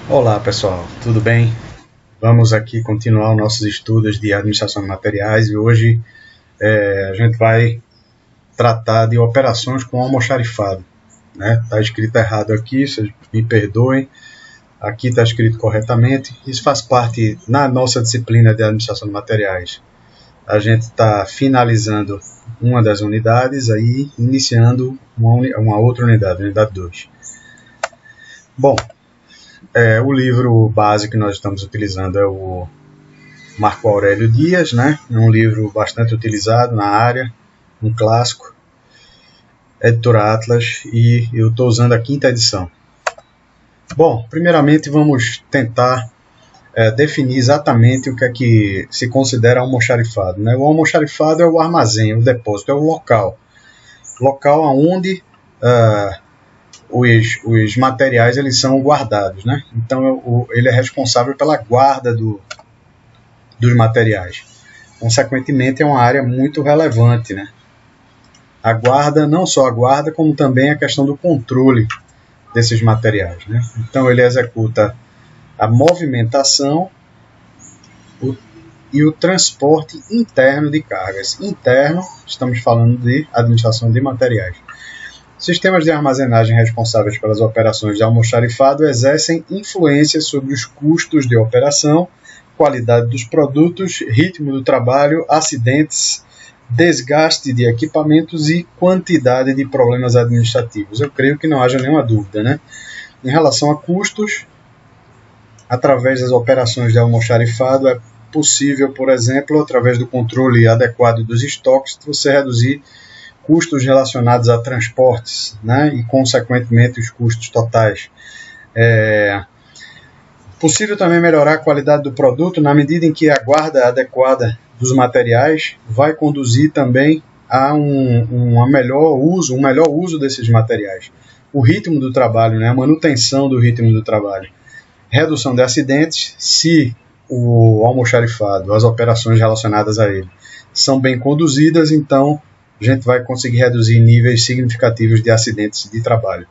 Olá pessoal, tudo bem? Vamos aqui continuar nossos estudos de administração de materiais e hoje a gente vai tratar de operações com almoxarifado. Está escrito errado aqui, vocês me perdoem, aqui está escrito corretamente. Isso faz parte na nossa disciplina de administração de materiais. A gente está finalizando uma das unidades, aí iniciando uma outra unidade, unidade 2. Bom, o livro base que nós estamos utilizando é o Marco Aurélio Dias, né? É um livro bastante utilizado na área, um clássico, editora Atlas, e eu estou usando a 5ª edição. Bom, primeiramente vamos tentar definir exatamente o que é que se considera almoxarifado, né? O almoxarifado é o armazém, o depósito, é o local onde os materiais eles são guardados, né? Então ele é responsável pela guarda dos materiais. Consequentemente, é uma área muito relevante, né? A guarda, não só a guarda, como também a questão do controle desses materiais, né? Então ele executa a movimentação e o transporte interno de cargas. Interno, estamos falando de administração de materiais. Sistemas de armazenagem responsáveis pelas operações de almoxarifado exercem influência sobre os custos de operação, qualidade dos produtos, ritmo do trabalho, acidentes, desgaste de equipamentos e quantidade de problemas administrativos. Eu creio que não haja nenhuma dúvida, né? Em relação a custos, através das operações de almoxarifado, é possível, por exemplo, através do controle adequado dos estoques, você reduzir custos relacionados a transportes, né, e, consequentemente, os custos totais. Possível também melhorar a qualidade do produto na medida em que a guarda adequada dos materiais vai conduzir também a um melhor uso desses materiais. O ritmo do trabalho, né, a manutenção do ritmo do trabalho. Redução de acidentes, se o almoxarifado, as operações relacionadas a ele, são bem conduzidas, então a gente vai conseguir reduzir níveis significativos de acidentes de trabalho.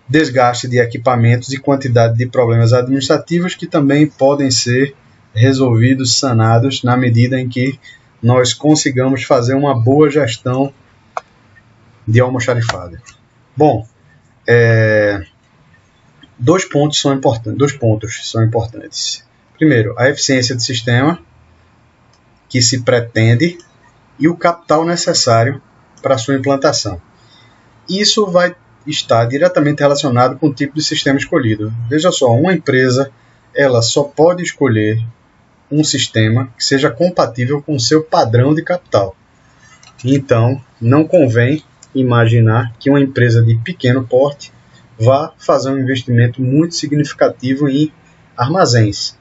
Desgaste de equipamentos e quantidade de problemas administrativos que também podem ser resolvidos, sanados, na medida em que nós consigamos fazer uma boa gestão de almoxarifado. Bom, dois pontos são importantes. Primeiro, a eficiência do sistema que se pretende e o capital necessário para a sua implantação. Isso vai estar diretamente relacionado com o tipo de sistema escolhido. Veja só, uma empresa ela só pode escolher um sistema que seja compatível com o seu padrão de capital. Então, não convém imaginar que uma empresa de pequeno porte vá fazer um investimento muito significativo em armazéns,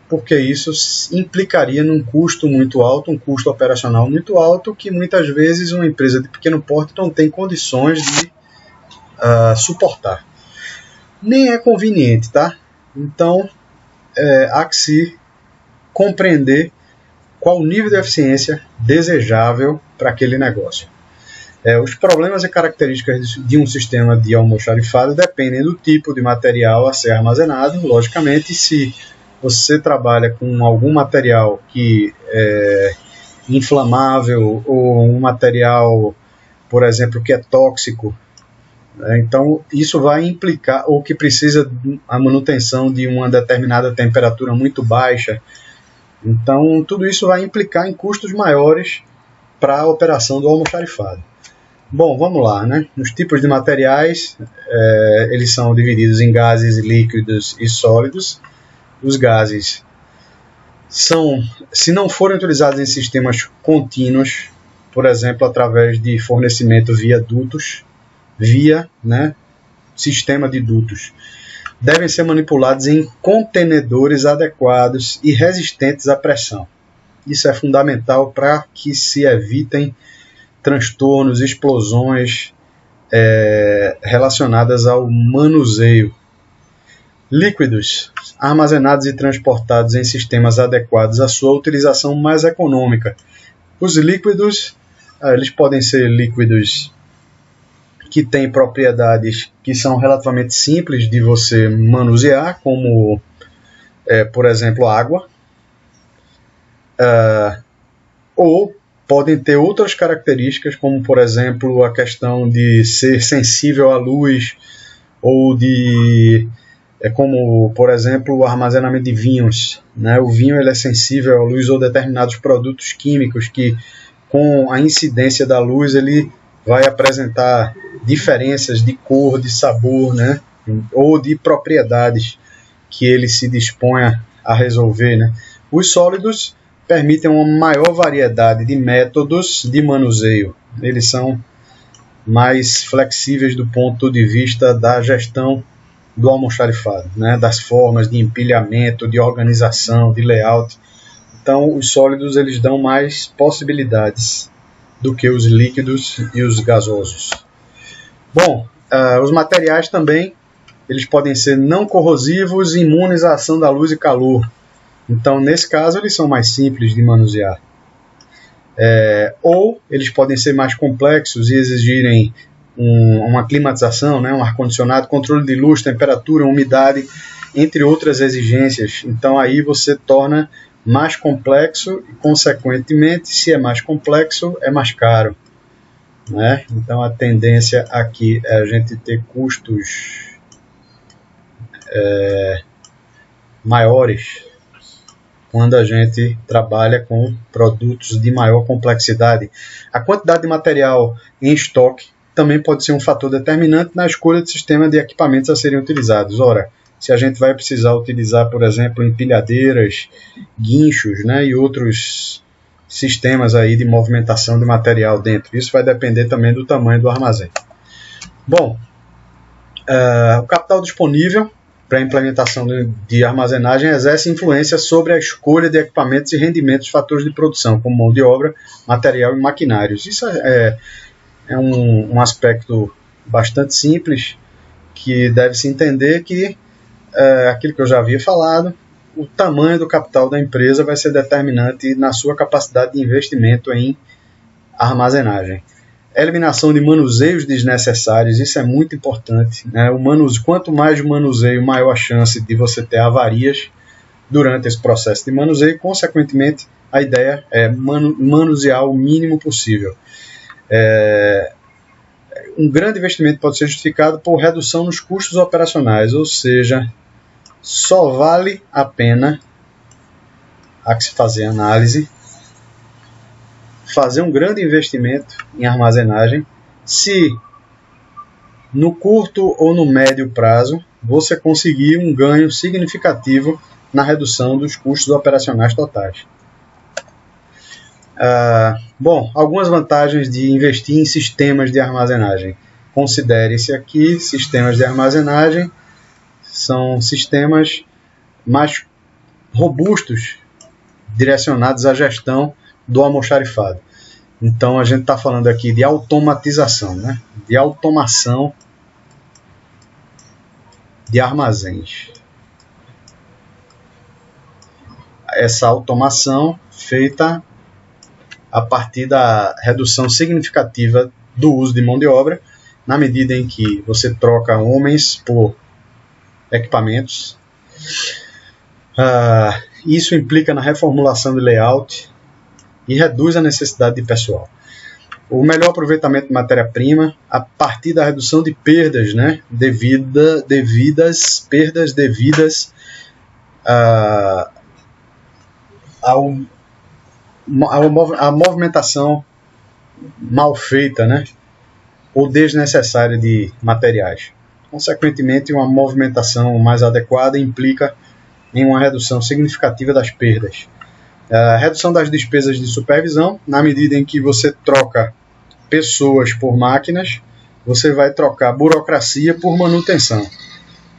porque isso implicaria num custo muito alto, um custo operacional muito alto, que muitas vezes uma empresa de pequeno porte não tem condições de suportar. Nem é conveniente, tá? Então, há que se compreender qual o nível de eficiência desejável para aquele negócio. Os problemas e características de um sistema de almoxarifado dependem do tipo de material a ser armazenado. Logicamente, se você trabalha com algum material que é inflamável ou um material, por exemplo, que é tóxico, então isso vai implicar, ou que precisa a manutenção de uma determinada temperatura muito baixa. Então tudo isso vai implicar em custos maiores para a operação do almoxarifado. Bom, vamos lá, né? Os tipos de materiais, eles são divididos em gases, líquidos e sólidos. Os gases se não forem utilizados em sistemas contínuos, por exemplo, através de fornecimento via dutos, sistema de dutos, devem ser manipulados em contenedores adequados e resistentes à pressão. Isso é fundamental para que se evitem transtornos, explosões relacionadas ao manuseio. Líquidos, armazenados e transportados em sistemas adequados à sua utilização mais econômica. Os líquidos, eles podem ser líquidos que tem propriedades que são relativamente simples de você manusear, como, por exemplo, água, ou podem ter outras características, como, por exemplo, a questão de ser sensível à luz, ou como, por exemplo, o armazenamento de vinhos, né? O vinho ele é sensível à luz, ou determinados produtos químicos que, com a incidência da luz, ele vai apresentar diferenças de cor, de sabor, né? Ou de propriedades que ele se disponha a resolver, né? Os sólidos permitem uma maior variedade de métodos de manuseio. Eles são mais flexíveis do ponto de vista da gestão do almoxarifado, né? Das formas de empilhamento, de organização, de layout. Então, os sólidos eles dão mais possibilidades do que os líquidos e os gasosos. Bom, os materiais também eles podem ser não corrosivos e imunes à ação da luz e calor. Então, nesse caso, eles são mais simples de manusear. Ou eles podem ser mais complexos e exigirem uma climatização, né, um ar-condicionado, controle de luz, temperatura, umidade, entre outras exigências. Então, aí você torna mais complexo e, consequentemente, se é mais complexo, é mais caro, né? Então, a tendência aqui é a gente ter custos maiores quando a gente trabalha com produtos de maior complexidade. A quantidade de material em estoque também pode ser um fator determinante na escolha de sistema de equipamentos a serem utilizados. Ora, se a gente vai precisar utilizar, por exemplo, empilhadeiras, guinchos, né, e outros sistemas aí de movimentação de material dentro. Isso vai depender também do tamanho do armazém. Bom, o capital disponível para a implementação de armazenagem exerce influência sobre a escolha de equipamentos e rendimentos, fatores de produção, como mão de obra, material e maquinários. Isso é um aspecto bastante simples, que deve-se entender que aquilo que eu já havia falado, o tamanho do capital da empresa vai ser determinante na sua capacidade de investimento em armazenagem. Eliminação de manuseios desnecessários, isso é muito importante, né? Quanto mais manuseio, maior a chance de você ter avarias durante esse processo de manuseio. Consequentemente, a ideia é manusear o mínimo possível. Um grande investimento pode ser justificado por redução nos custos operacionais, ou seja, só vale a pena a que se fazer análise fazer um grande investimento em armazenagem se no curto ou no médio prazo você conseguir um ganho significativo na redução dos custos operacionais totais. Bom, algumas vantagens de investir em sistemas de armazenagem. Considere-se aqui sistemas de armazenagem são sistemas mais robustos direcionados à gestão do almoxarifado. Então a gente está falando aqui de automatização, né? De automação de armazéns. Essa automação feita a partir da redução significativa do uso de mão de obra, na medida em que você troca homens por equipamentos. Isso implica na reformulação de layout e reduz a necessidade de pessoal. O melhor aproveitamento de matéria-prima a partir da redução de perdas, né, perdas devidas à movimentação mal feita, né, ou desnecessária de materiais. Consequentemente, uma movimentação mais adequada implica em uma redução significativa das perdas. A redução das despesas de supervisão, na medida em que você troca pessoas por máquinas, você vai trocar burocracia por manutenção,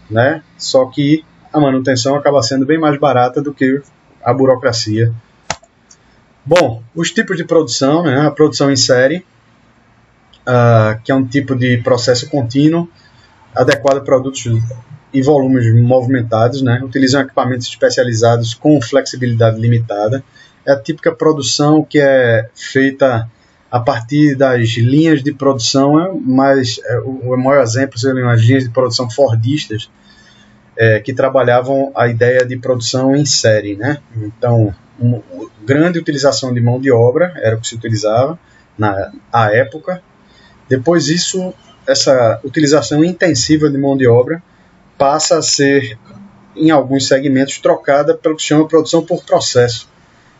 né? Só que a manutenção acaba sendo bem mais barata do que a burocracia. Bom, os tipos de produção, né? A produção em série, que é um tipo de processo contínuo, adequado a produtos e volumes movimentados, né? Utilizam equipamentos especializados com flexibilidade limitada. É a típica produção que é feita a partir das linhas de produção, mas o maior exemplo seriam as linhas de produção fordistas, que trabalhavam a ideia de produção em série, né? Então, grande utilização de mão de obra era o que se utilizava à época. Depois disso, essa utilização intensiva de mão de obra passa a ser, em alguns segmentos, trocada pelo que se chama produção por processo,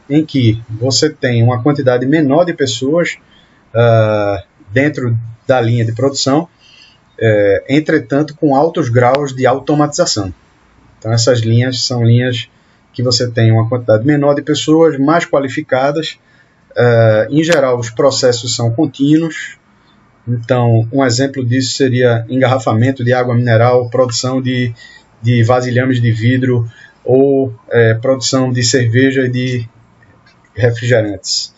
em que você tem uma quantidade menor de pessoas dentro da linha de produção, entretanto com altos graus de automatização. Então essas linhas são linhas que você tem uma quantidade menor de pessoas, mais qualificadas. Em geral, os processos são contínuos. Então, um exemplo disso seria engarrafamento de água mineral, produção de vasilhames de vidro ou produção de cerveja e de refrigerantes.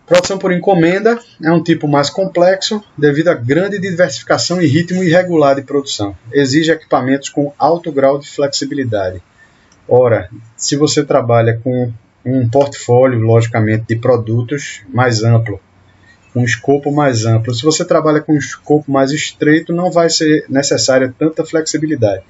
Produção por encomenda é um tipo mais complexo devido à grande diversificação e ritmo irregular de produção. Exige equipamentos com alto grau de flexibilidade. Ora, se você trabalha com um portfólio, logicamente, de produtos mais amplo, um escopo mais amplo, se você trabalha com um escopo mais estreito, não vai ser necessária tanta flexibilidade.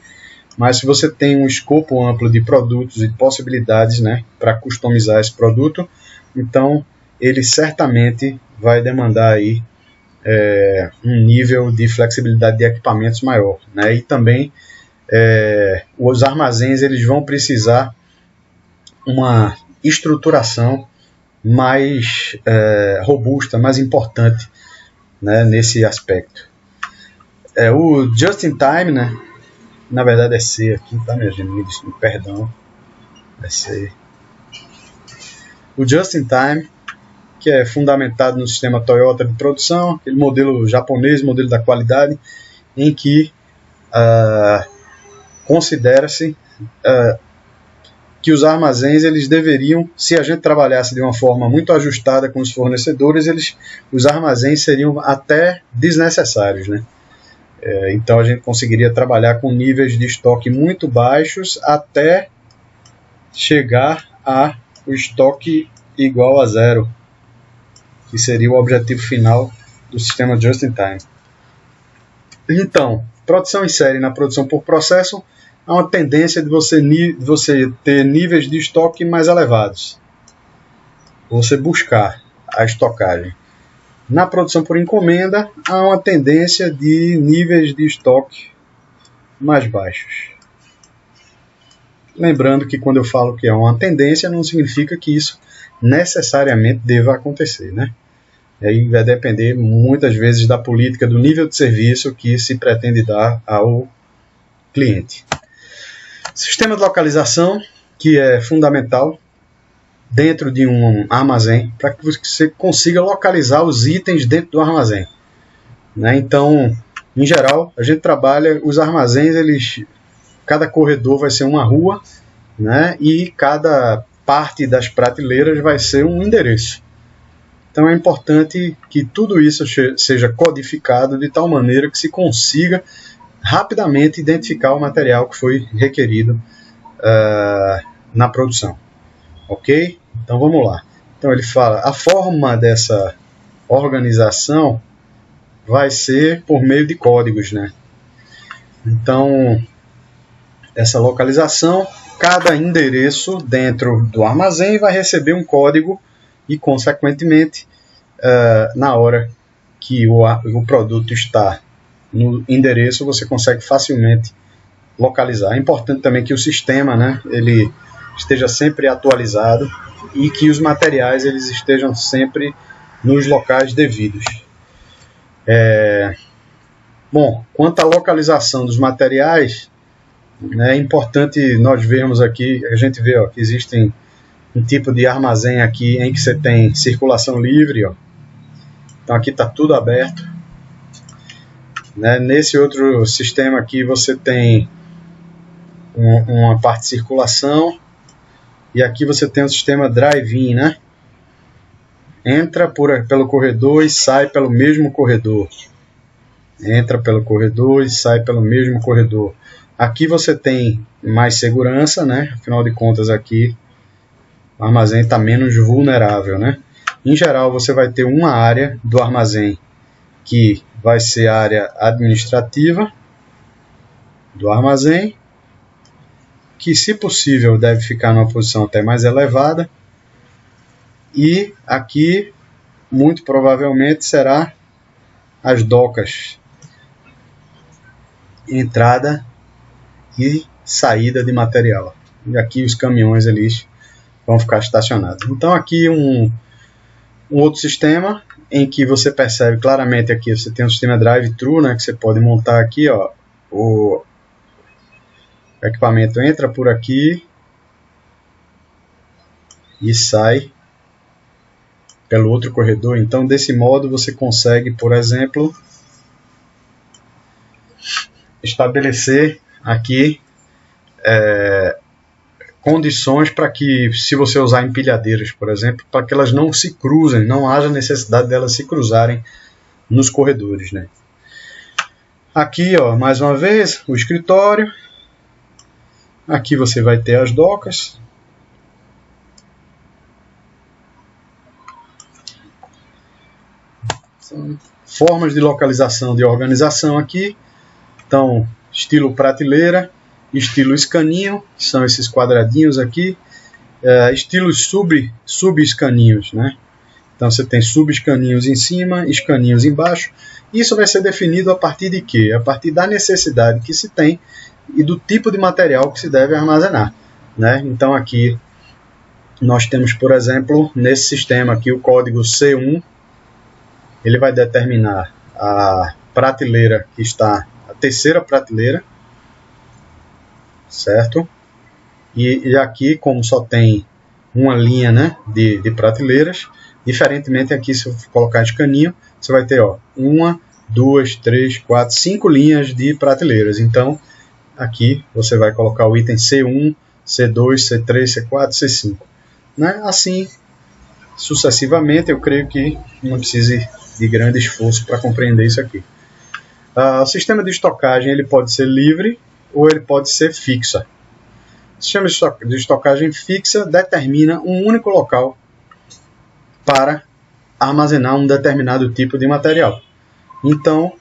Mas se você tem um escopo amplo de produtos e possibilidades, né, para customizar esse produto, então ele certamente vai demandar aí, um nível de flexibilidade de equipamentos maior, né? E também os armazéns eles vão precisar uma estruturação mais robusta, mais importante, né, nesse aspecto. O just in time, né? Na verdade é C aqui, tá, minha gente? Me perdão. É C. O just in time, que é fundamentado no sistema Toyota de produção, aquele modelo japonês, modelo da qualidade, em que considera-se que os armazéns eles deveriam, se a gente trabalhasse de uma forma muito ajustada com os fornecedores, os armazéns seriam até desnecessários, né? Então a gente conseguiria trabalhar com níveis de estoque muito baixos até chegar o estoque igual a zero, que seria o objetivo final do sistema just in time. Então, produção em série na produção por processo, há uma tendência de você ter níveis de estoque mais elevados. Você buscar a estocagem. Na produção por encomenda, há uma tendência de níveis de estoque mais baixos. Lembrando que quando eu falo que é uma tendência, não significa que isso necessariamente deva acontecer, né? E aí vai depender muitas vezes da política, do nível de serviço que se pretende dar ao cliente. Sistema de localização, que é fundamental dentro de um armazém, para que você consiga localizar os itens dentro do armazém, né? Então, em geral, a gente trabalha os armazéns, cada corredor vai ser uma rua, né? E cada parte das prateleiras vai ser um endereço. Então é importante que tudo isso seja codificado de tal maneira que se consiga rapidamente identificar o material que foi requerido na produção. Ok? Então vamos lá. Então ele fala, a forma dessa organização vai ser por meio de códigos, né? Então, essa localização, cada endereço dentro do armazém vai receber um código e, consequentemente, na hora que o produto está no endereço, você consegue facilmente localizar. É importante também que o sistema, né, ele esteja sempre atualizado e que os materiais eles estejam sempre nos locais devidos. Bom, quanto à localização dos materiais, é importante nós vermos aqui, a gente vê que existem um tipo de armazém aqui em que você tem circulação livre, então aqui está tudo aberto, né? Nesse outro sistema aqui você tem uma parte de circulação e aqui você tem o sistema drive-in, né? Entra pelo corredor e sai pelo mesmo corredor. Entra pelo corredor e sai pelo mesmo corredor. Aqui você tem mais segurança, né? Afinal de contas aqui o armazém está menos vulnerável, né? Em geral, você vai ter uma área do armazém que vai ser a área administrativa do armazém, que, se possível, deve ficar numa posição até mais elevada. E aqui, muito provavelmente, será as docas, entrada e saída de material. E aqui os caminhões eles vão ficar estacionados. Então aqui um outro sistema em que você percebe claramente aqui, você tem um sistema drive-thru, né, que você pode montar aqui, ó, o equipamento entra por aqui e sai pelo outro corredor. Então desse modo você consegue, por exemplo, estabelecer aqui condições para que, se você usar empilhadeiras, por exemplo, para que elas não se cruzem, não haja necessidade delas se cruzarem nos corredores, né? Aqui, ó, mais uma vez, o escritório. Aqui você vai ter as docas. São formas de localização, de organização aqui. Então, estilo prateleira, estilo escaninho, que são esses quadradinhos aqui, estilos sub-escaninhos, né? Então você tem sub-escaninhos em cima, escaninhos embaixo. Isso vai ser definido a partir de quê? A partir da necessidade que se tem e do tipo de material que se deve armazenar, né? Então aqui nós temos, por exemplo, nesse sistema aqui o código C1, ele vai determinar a prateleira que está, a terceira prateleira, certo? E aqui, como só tem uma linha, né, de prateleiras, diferentemente aqui, se eu colocar escaninho, você vai ter, ó, 1, 2, 3, 4, 5 linhas de prateleiras. Então, aqui você vai colocar o item C1, C2, C3, C4, C5. Né? Assim, sucessivamente, eu creio que não precise de grande esforço para compreender isso aqui. O sistema de estocagem ele pode ser livre ou ele pode ser fixa. O sistema de estocagem fixa determina um único local para armazenar um determinado tipo de material. Então,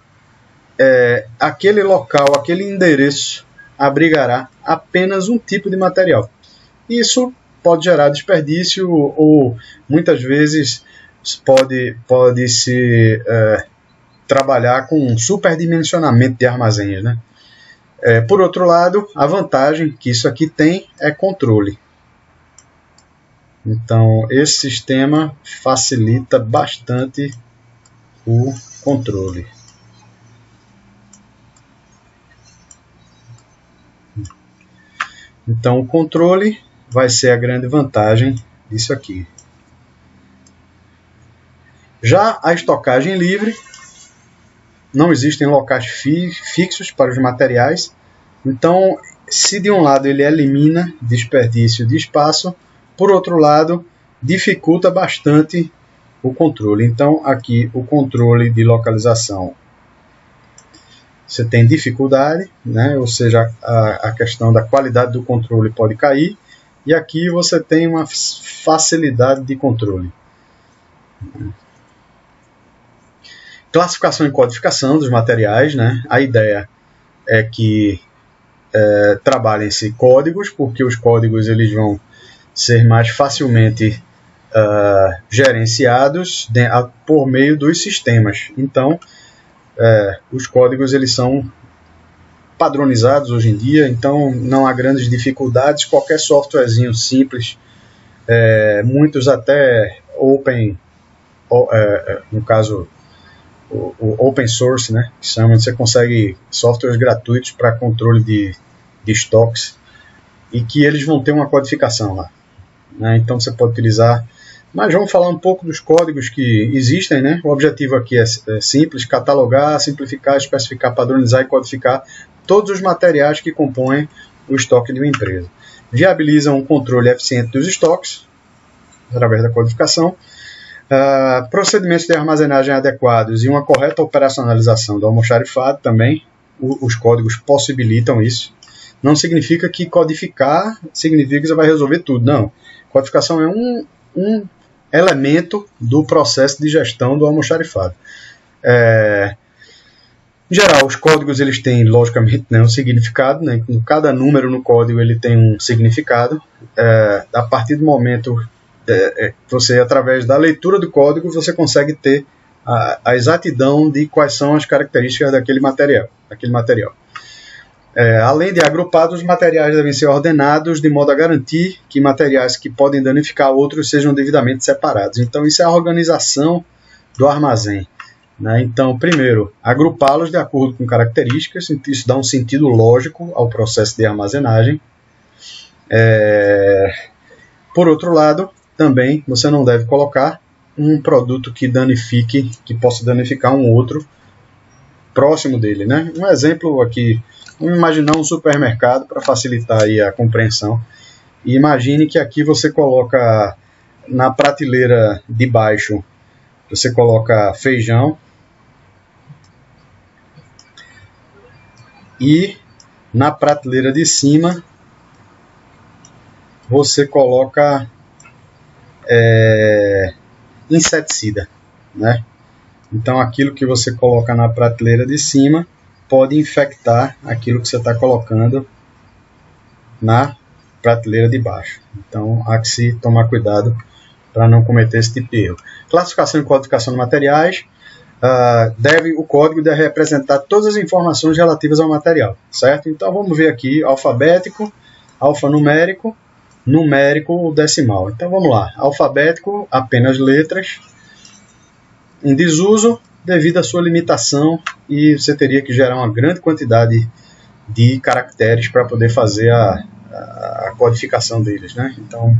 aquele local, aquele endereço abrigará apenas um tipo de material. Isso pode gerar desperdício ou muitas vezes pode se trabalhar com um superdimensionamento de armazéns, né? Por outro lado, a vantagem que isso aqui tem é controle. Então, esse sistema facilita bastante o controle. Então, o controle vai ser a grande vantagem disso aqui. Já a estocagem livre, não existem locais fixos para os materiais. Então, se de um lado ele elimina desperdício de espaço, por outro lado, dificulta bastante o controle. Então, aqui o controle de localização, você tem dificuldade, né? Ou seja, a questão da qualidade do controle pode cair. E aqui você tem uma facilidade de controle. Classificação e codificação dos materiais, né? A ideia é que trabalhem-se códigos, porque os códigos eles vão ser mais facilmente gerenciados por meio dos sistemas. Então, os códigos eles são padronizados hoje em dia, então não há grandes dificuldades. Qualquer softwarezinho simples, muitos até no caso o open source, né, que chama, você consegue softwares gratuitos para controle de estoques e que eles vão ter uma codificação lá, né? Então você pode utilizar, mas vamos falar um pouco dos códigos que existem, né? O objetivo aqui é simples: catalogar, simplificar, especificar, padronizar e codificar todos os materiais que compõem o estoque de uma empresa. Viabilizam um controle eficiente dos estoques através da codificação. Procedimentos de armazenagem adequados e uma correta operacionalização do almoxarifado também. Os códigos possibilitam isso. Não significa que codificar significa que você vai resolver tudo, não. Codificação é elemento do processo de gestão do almoxarifado. Em geral, os códigos eles têm, logicamente, um significado, né? Cada número no código ele tem um significado. A partir do momento você, através da leitura do código, você consegue ter a exatidão de quais são as características daquele material. Além de agrupados, os materiais devem ser ordenados de modo a garantir que materiais que podem danificar outros sejam devidamente separados. Então, isso é a organização do armazém. Então, primeiro, agrupá-los de acordo com características, isso dá um sentido lógico ao processo de armazenagem. Por outro lado, também você não deve colocar um produto que possa danificar um outro próximo dele, né? Um exemplo aqui, vamos imaginar um supermercado para facilitar aí a compreensão. E imagine que aqui você coloca na prateleira de baixo, você coloca feijão, e na prateleira de cima você coloca inseticida, né? Então aquilo que você coloca na prateleira de cima pode infectar aquilo que você está colocando na prateleira de baixo. Então há que se tomar cuidado para não cometer esse tipo de erro. Classificação e codificação de materiais. O código deve representar todas as informações relativas ao material, certo? Então vamos ver aqui, alfabético, alfanumérico, numérico, decimal. Então vamos lá, alfabético, apenas letras, em desuso devido à sua limitação, e você teria que gerar uma grande quantidade de caracteres para poder fazer a codificação deles, né? Então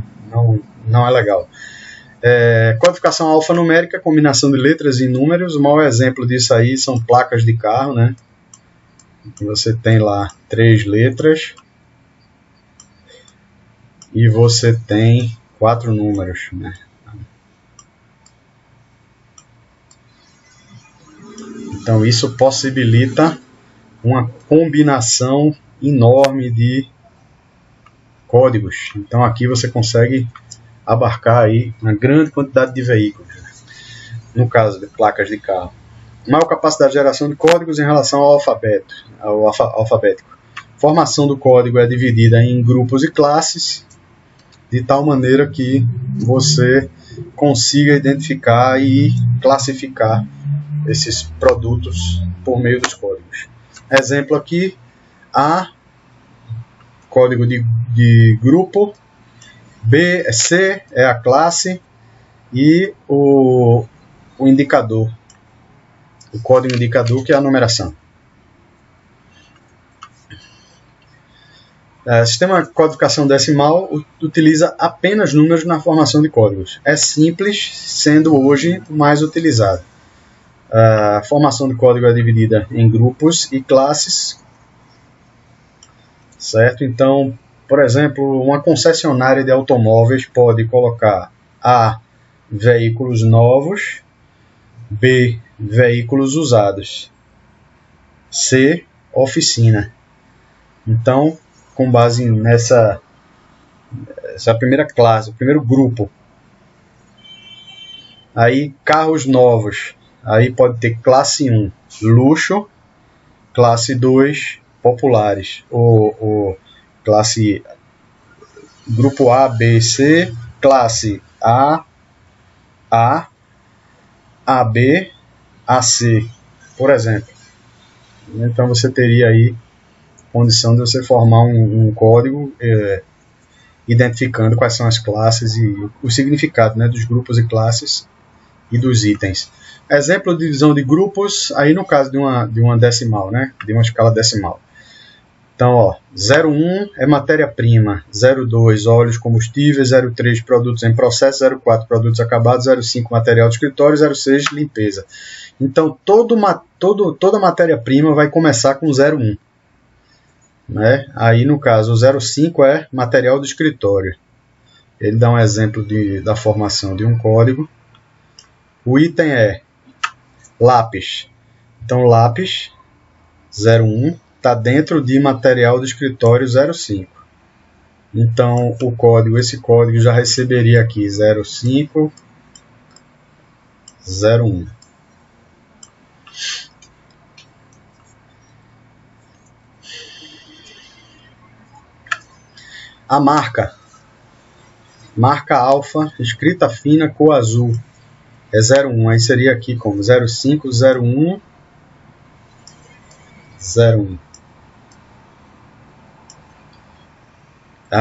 não é legal. Codificação alfanumérica, combinação de letras e números. O maior exemplo disso aí são placas de carro, né? Você tem lá 3 letras e você tem 4 números, né? Então isso possibilita uma combinação enorme de códigos. Então aqui você consegue abarcar aí uma grande quantidade de veículos, no caso de placas de carro. Maior capacidade de geração de códigos em relação ao alfabético. Formação do código é dividida em grupos e classes, de tal maneira que você consiga identificar e classificar esses produtos por meio dos códigos. Exemplo aqui, código de grupo, C é a classe e o indicador, o código indicador, que é a numeração. Sistema de codificação decimal utiliza apenas números na formação de códigos. É simples, sendo hoje mais utilizado. A formação de código é dividida em grupos e classes, certo? Então, por exemplo, uma concessionária de automóveis pode colocar A, veículos novos, B, veículos usados, C, oficina. Então, com base nessa primeira classe, o primeiro grupo, aí carros novos, aí pode ter classe 1, luxo, classe 2, populares, ou classe grupo A, B, C, classe A, AB, AC, por exemplo. Então você teria aí condição de você formar um código identificando quais são as classes e o significado, né, dos grupos e classes e dos itens. Exemplo de divisão de grupos, aí no caso de uma decimal, né, de uma escala decimal. Então, 0,1 é matéria-prima, 0,2 óleos, combustíveis, 0,3 produtos em processo, 0,4 produtos acabados, 0,5 material de escritório, 0,6 limpeza. Então, toda matéria-prima vai começar com 0,1. Né? Aí, no caso, o 0,5 é material do escritório. Ele dá um exemplo da formação de um código. O item é lápis. Então, lápis 0,1 está dentro de material do escritório 0,5. Então, esse código já receberia aqui 0,5 01. A marca alfa, escrita fina, cor azul, é 01. Aí seria aqui como 05, 01, 01.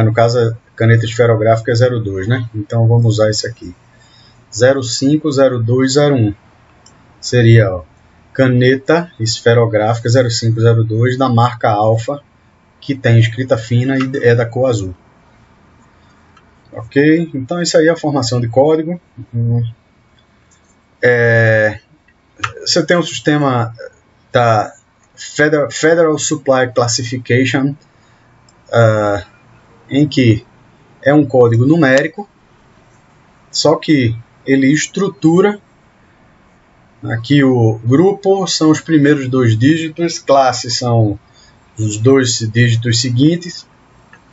No caso, a caneta esferográfica é 02, né? Então vamos usar esse aqui. 05, 02, 01. Seria, ó, caneta esferográfica 05, 02 da marca alfa, que tem escrita fina e é da cor azul. Ok, então isso aí é a formação de código. Você tem um sistema da Federal Supply Classification, em que é um código numérico, só que ele estrutura. Aqui o grupo são os primeiros 2 dígitos, classe são os 2 dígitos seguintes.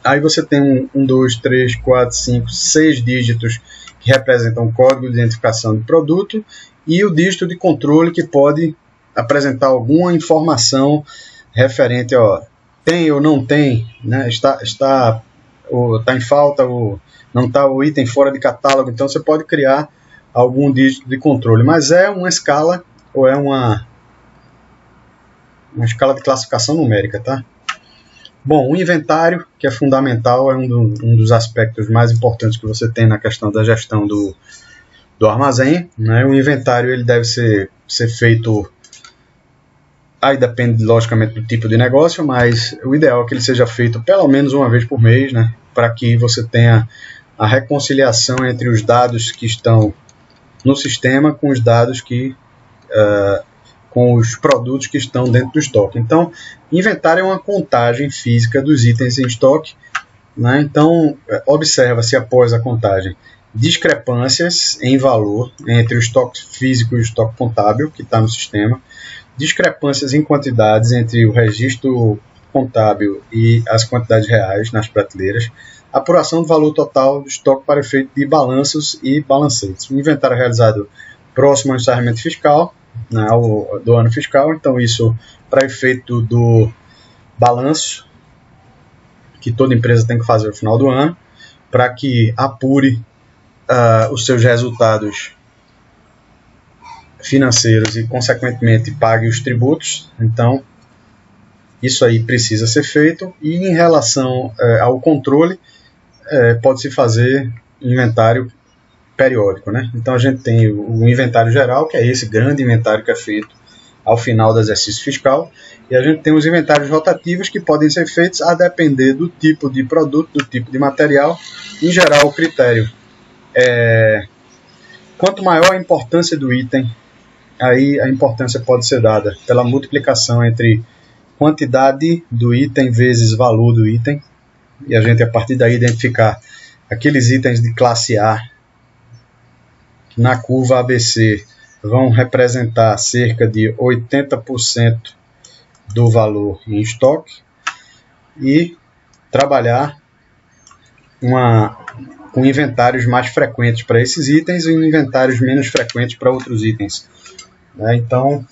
Aí você tem 1, 2, 3, 4, 5, 6 dígitos que representam o código de identificação de produto e o dígito de controle que pode apresentar alguma informação referente a tem ou não tem, né? Está em falta ou não está o item fora de catálogo. Então você pode criar algum dígito de controle, mas é uma escala ou é uma escala de classificação numérica, tá? Bom, o inventário, que é fundamental, é um dos aspectos mais importantes que você tem na questão da gestão do armazém, né? O inventário ele deve ser feito, aí depende logicamente do tipo de negócio, mas o ideal é que ele seja feito pelo menos uma vez por mês, né? Para que você tenha a reconciliação entre os dados que estão no sistema com os dados com os produtos que estão dentro do estoque. Então, inventário é uma contagem física dos itens em estoque, né? Então, observa-se após a contagem discrepâncias em valor entre o estoque físico e o estoque contábil que está no sistema, discrepâncias em quantidades entre o registro contábil e as quantidades reais nas prateleiras, apuração do valor total do estoque para efeito de balanços e balancetes. O inventário é realizado próximo ao encerramento fiscal, né, do ano fiscal, então isso para efeito do balanço que toda empresa tem que fazer no final do ano, para que apure os seus resultados financeiros e consequentemente pague os tributos. Então isso aí precisa ser feito. E em relação ao controle, pode-se fazer inventário periódico, né? Então a gente tem o inventário geral, que é esse grande inventário que é feito ao final do exercício fiscal, e a gente tem os inventários rotativos que podem ser feitos a depender do tipo de produto, do tipo de material. Em geral, o critério quanto maior a importância do item, aí a importância pode ser dada pela multiplicação entre quantidade do item vezes valor do item, e a gente a partir daí identificar aqueles itens de classe A na curva ABC vão representar cerca de 80% do valor em estoque, e trabalhar com inventários mais frequentes para esses itens e inventários menos frequentes para outros itens, né? Então,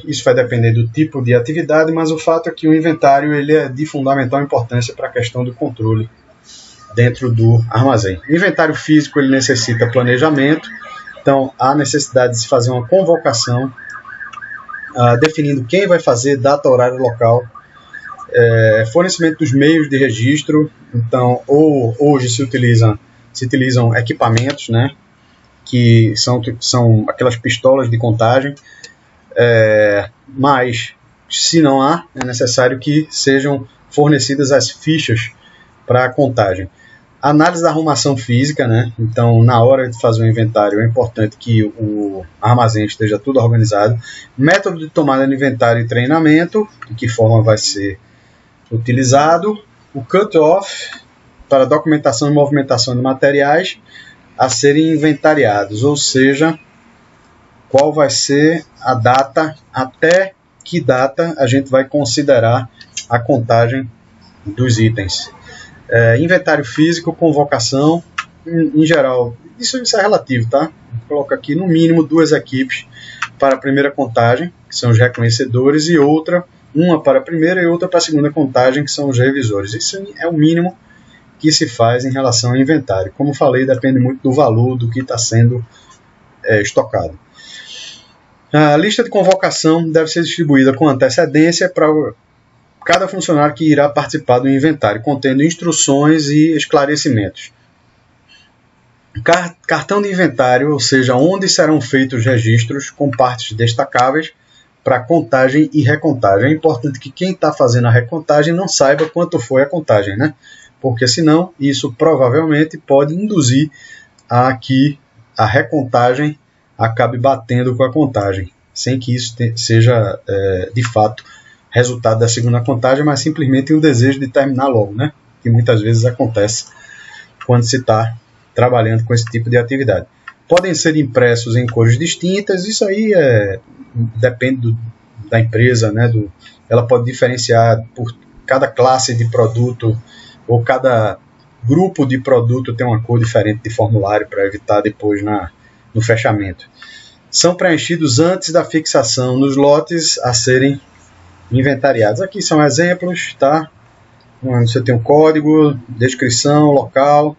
isso vai depender do tipo de atividade, mas o fato é que o inventário ele é de fundamental importância para a questão do controle dentro do armazém. O inventário físico ele necessita planejamento, então há necessidade de se fazer uma convocação, definindo quem vai fazer, data, horário, local, fornecimento dos meios de registro. Então, hoje se utilizam equipamentos, né, que são aquelas pistolas de contagem, mas se não há, é necessário que sejam fornecidas as fichas para a contagem. Análise da arrumação física, né? Então, na hora de fazer o inventário, é importante que o armazém esteja tudo organizado. Método de tomada de inventário e treinamento, de que forma vai ser utilizado. O cut-off para documentação e movimentação de materiais a serem inventariados, ou seja, qual vai ser a data, até que data a gente vai considerar a contagem dos itens. Inventário físico, convocação, em geral, isso é relativo, tá? Coloca aqui no mínimo 2 equipes para a primeira contagem, que são os reconhecedores, e uma para a primeira e outra para a segunda contagem, que são os revisores. Isso é o mínimo que se faz em relação ao inventário. Como falei, depende muito do valor do que está sendo estocado. A lista de convocação deve ser distribuída com antecedência para cada funcionário que irá participar do inventário, contendo instruções e esclarecimentos. Cartão de inventário, ou seja, onde serão feitos os registros com partes destacáveis para contagem e recontagem. É importante que quem está fazendo a recontagem não saiba quanto foi a contagem, né? Porque senão isso provavelmente pode induzir a que a recontagem acabe batendo com a contagem, sem que isso seja de fato resultado da segunda contagem, mas simplesmente um desejo de terminar logo, né? Que muitas vezes acontece quando se está trabalhando com esse tipo de atividade. Podem ser impressos em cores distintas, isso aí depende da empresa, né? Ela pode diferenciar por cada classe de produto ou cada grupo de produto tem uma cor diferente de formulário para evitar depois no fechamento. São preenchidos antes da fixação nos lotes a serem inventariados. Aqui são exemplos, tá? Você tem um código, descrição, local,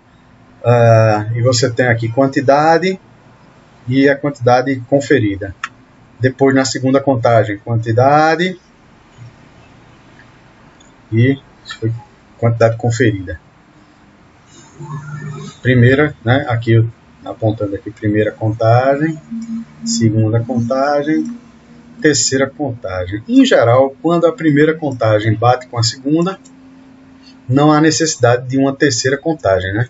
e você tem aqui quantidade e a quantidade conferida. Depois, na segunda contagem, quantidade e quantidade conferida. Primeira, né? Aqui apontando aqui, primeira contagem, segunda contagem, terceira contagem. Em geral, quando a primeira contagem bate com a segunda, não há necessidade de uma terceira contagem, né?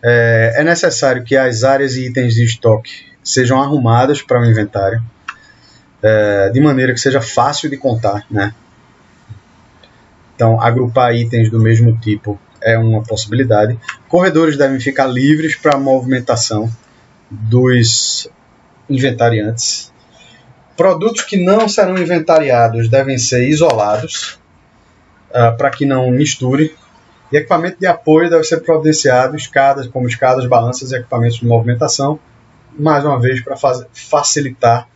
É necessário que as áreas e itens de estoque sejam arrumadas para o inventário, de maneira que seja fácil de contar, né? Então, agrupar itens do mesmo tipo é uma possibilidade. Corredores devem ficar livres para a movimentação dos inventariantes. Produtos que não serão inventariados devem ser isolados para que não misture. E equipamento de apoio deve ser providenciado, como escadas, balanças e equipamentos de movimentação, mais uma vez para facilitar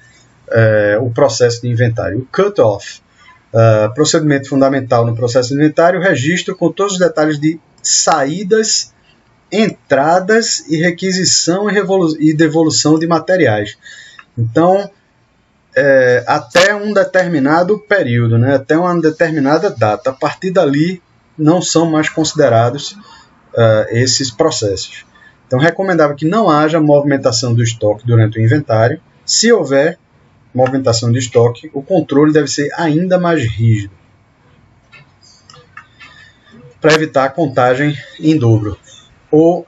o processo de inventário. O cut-off, procedimento fundamental no processo de inventário, registro com todos os detalhes de saídas, entradas e requisição e devolução de materiais. Então, até um determinado período, né, até uma determinada data. A partir dali, não são mais considerados esses processos. Então, é recomendável que não haja movimentação do estoque durante o inventário. Se houver movimentação de estoque, o controle deve ser ainda mais rígido, para evitar a contagem em dobro, ou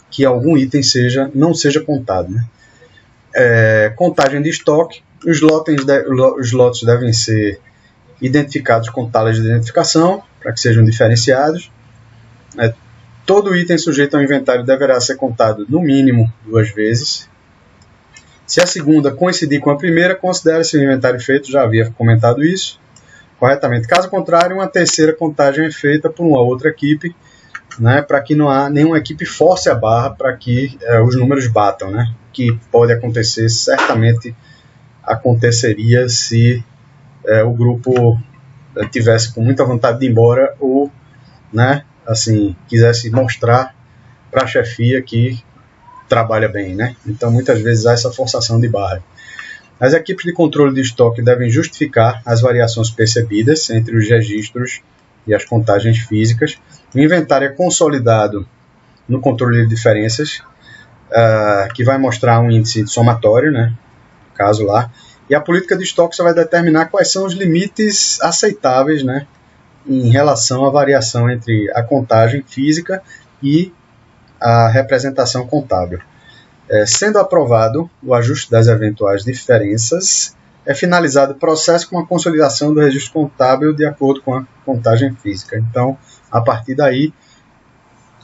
que algum item não seja contado, né? Contagem de estoque, os lotes devem ser identificados com talas de identificação, para que sejam diferenciados. Todo item sujeito ao inventário deverá ser contado no mínimo 2 vezes. Se a segunda coincidir com a primeira, considere-se o inventário feito, já havia comentado isso corretamente. Caso contrário, uma terceira contagem é feita por uma outra equipe, né, para que nenhuma equipe force a barra para que os números batam, né, que pode acontecer, certamente aconteceria se o grupo tivesse com muita vontade de ir embora ou, né, assim, quisesse mostrar para a chefia que trabalha bem, né? Então, muitas vezes há essa forçação de barra. As equipes de controle de estoque devem justificar as variações percebidas entre os registros e as contagens físicas. O inventário é consolidado no controle de diferenças, que vai mostrar um índice somatório, né? No caso lá. E a política de estoque só vai determinar quais são os limites aceitáveis, né, em relação à variação entre a contagem física e a representação contábil. Sendo aprovado o ajuste das eventuais diferenças, é finalizado o processo com a consolidação do registro contábil de acordo com a contagem física. Então, a partir daí,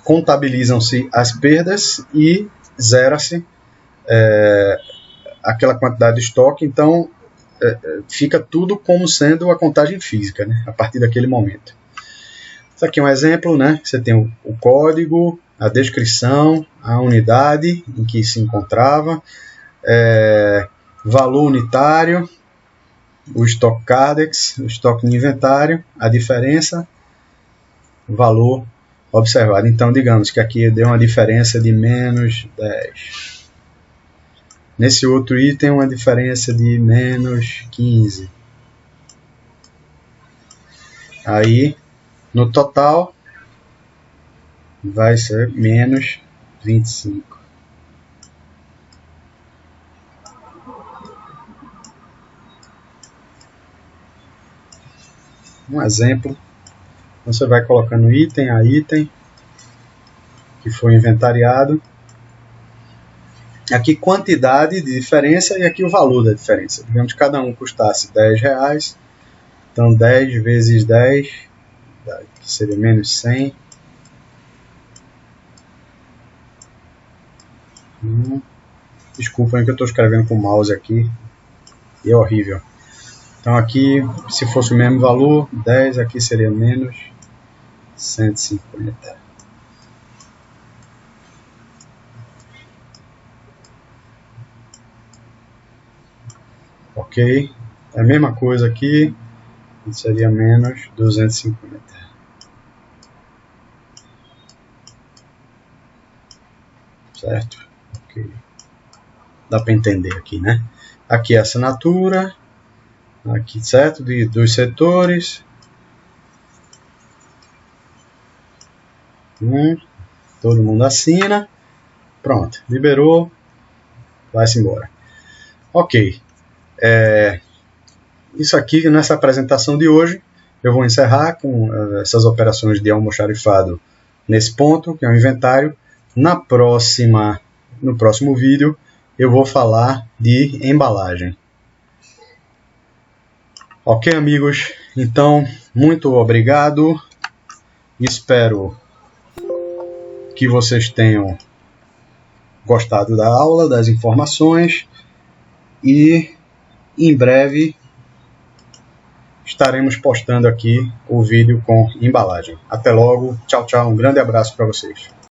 contabilizam-se as perdas e zera-se aquela quantidade de estoque. Então, fica tudo como sendo a contagem física, né, a partir daquele momento. Isso aqui é um exemplo, né? Você tem o código, a descrição, a unidade em que se encontrava, valor unitário, o estoque Cardex, o estoque de inventário, a diferença, valor observado. Então, digamos que aqui deu uma diferença de menos 10. Nesse outro item, uma diferença de menos 15. Aí, no total, vai ser menos 25. Um exemplo, você vai colocando item a item que foi inventariado. Aqui quantidade de diferença e aqui o valor da diferença. Digamos que cada um custasse R$10. Então 10 vezes 10, que seria menos 100. Desculpem que eu estou escrevendo com o mouse aqui. E é horrível. Então aqui, se fosse o mesmo valor, 10, aqui seria menos 150. Ok, é a mesma coisa aqui, seria menos 250. Certo? Ok. Dá para entender aqui, né? Aqui a assinatura, aqui, certo? Dos setores. Todo mundo assina. Pronto, liberou. Vai-se embora. Ok. Isso aqui, nessa apresentação de hoje, eu vou encerrar com essas operações de almoxarifado nesse ponto, que é o inventário. No próximo vídeo, eu vou falar de embalagem. Ok, amigos? Então, muito obrigado. Espero que vocês tenham gostado da aula, das informações. E em breve estaremos postando aqui o vídeo com embalagem. Até logo. Tchau, tchau. Um grande abraço para vocês.